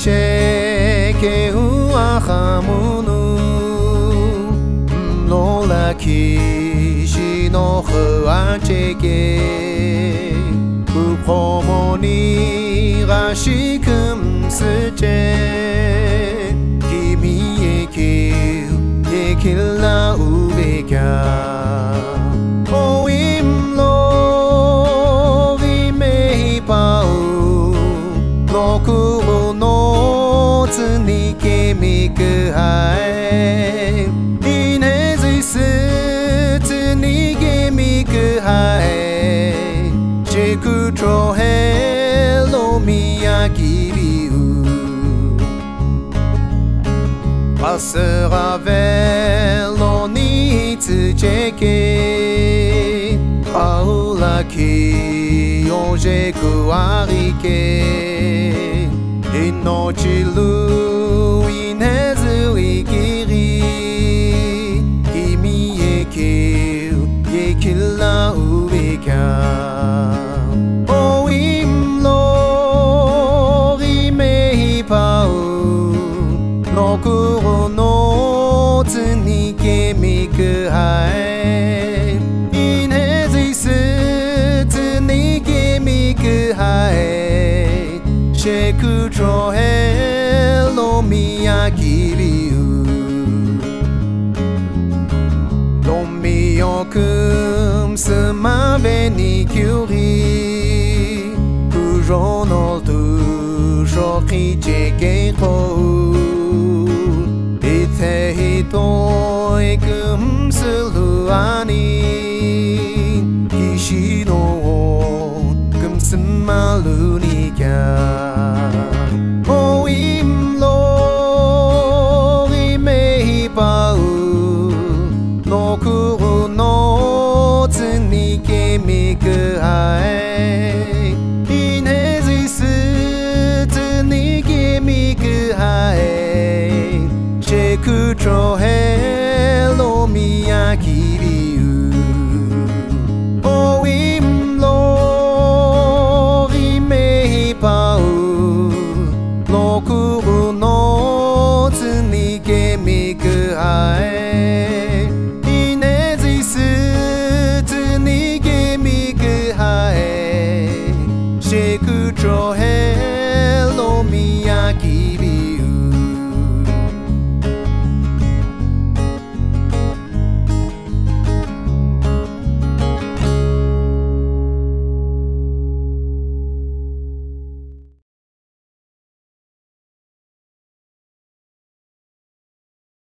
che ua hamunu lola kishi no hacheke ukhomoni rashikum seche kimi yekilla ubeka Passera velo ni tsujeke Paula ki oje kuarike Inochi lu inezu ikiri Kimi yekilla ubeka O imlo rime pau Nokuro no tsunike miku hai Inhezisu tsunike miku hai Sheku trohe lo miyakiriu Domiokum sumave ni kyuri Kujono tu shoki jekeko Toi kum suluani Kishino kum smalunika O imlo rimehi pau No kuro no tsunike miku hai